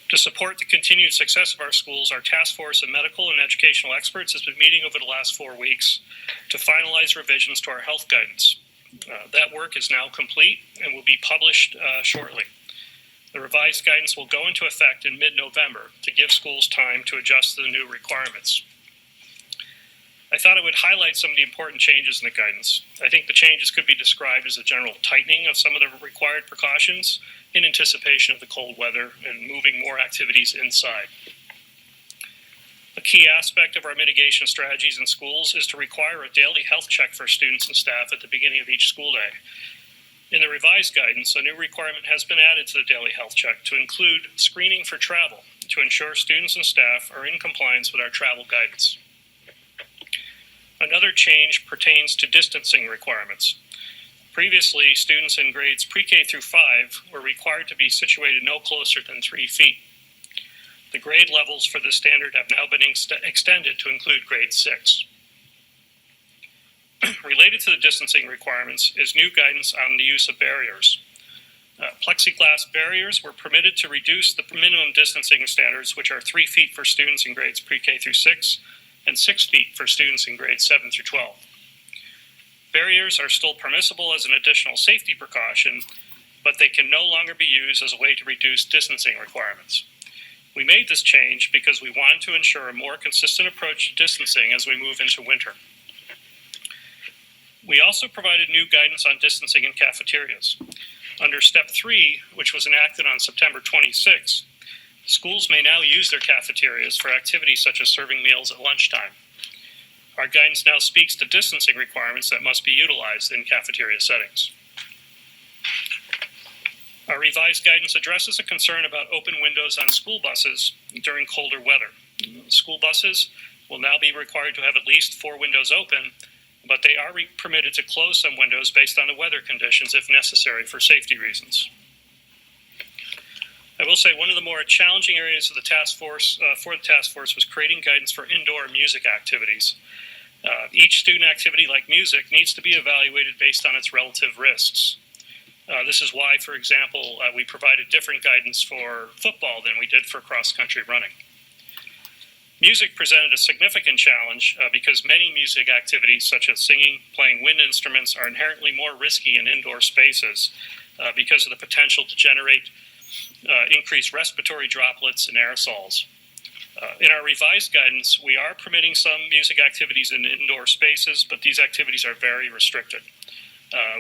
To support the continued success of our schools, our task force of medical and educational experts has been meeting over the last 4 weeks to finalize revisions to our health guidance. That work is now complete and will be published shortly. The revised guidance will go into effect in mid-November to give schools time to adjust to the new requirements. I thought I would highlight some of the important changes in the guidance. I think the changes could be described as a general tightening of some of the required precautions in anticipation of the cold weather and moving more activities inside. A key aspect of our mitigation strategies in schools is to require a daily health check for students and staff at the beginning of each school day. In the revised guidance, a new requirement has been added to the daily health check to include screening for travel to ensure students and staff are in compliance with our travel guidance. Another change pertains to distancing requirements. Previously, students in grades pre-K through 5 were required to be situated no closer than 3 feet. The grade levels for this standard have now been extended to include grade 6. Related to the distancing requirements is new guidance on the use of barriers. Plexiglass barriers were permitted to reduce the minimum distancing standards, which are 3 feet for students in grades pre-K through 6 and 6 feet for students in grades 7 through 12. Barriers are still permissible as an additional safety precaution, but they can no longer be used as a way to reduce distancing requirements. We made this change because we wanted to ensure a more consistent approach to distancing as we move into winter. We also provided new guidance on distancing in cafeterias. Under Step 3, which was enacted on September 26, schools may now use their cafeterias for activities such as serving meals at lunchtime. Our guidance now speaks to distancing requirements that must be utilized in cafeteria settings. Our revised guidance addresses a concern about open windows on school buses during colder weather. School buses will now be required to have at least 4 windows open, but they are permitted to close some windows based on the weather conditions if necessary for safety reasons. I will say one of the more challenging areas of the task force was creating guidance for indoor music activities. Each student activity, like music, needs to be evaluated based on its relative risks. This is why, for example, we provided different guidance for football than we did for cross-country running. Music presented a significant challenge because many music activities, such as singing, playing wind instruments, are inherently more risky in indoor spaces because of the potential to generate increased respiratory droplets and aerosols. In our revised guidance, we are permitting some music activities in indoor spaces, but these activities are very restricted.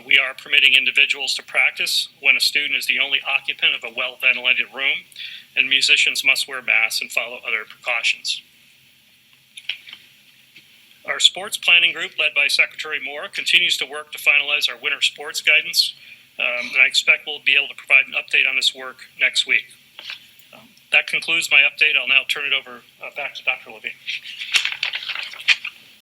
We are permitting individuals to practice when a student is the only occupant of a well-ventilated room, and musicians must wear masks and follow other precautions. Our sports planning group, led by Secretary Moore, continues to work to finalize our winter sports guidance, and I expect we'll be able to provide an update on this work next week. That concludes my update. I'll now turn it over back to Dr. Levine.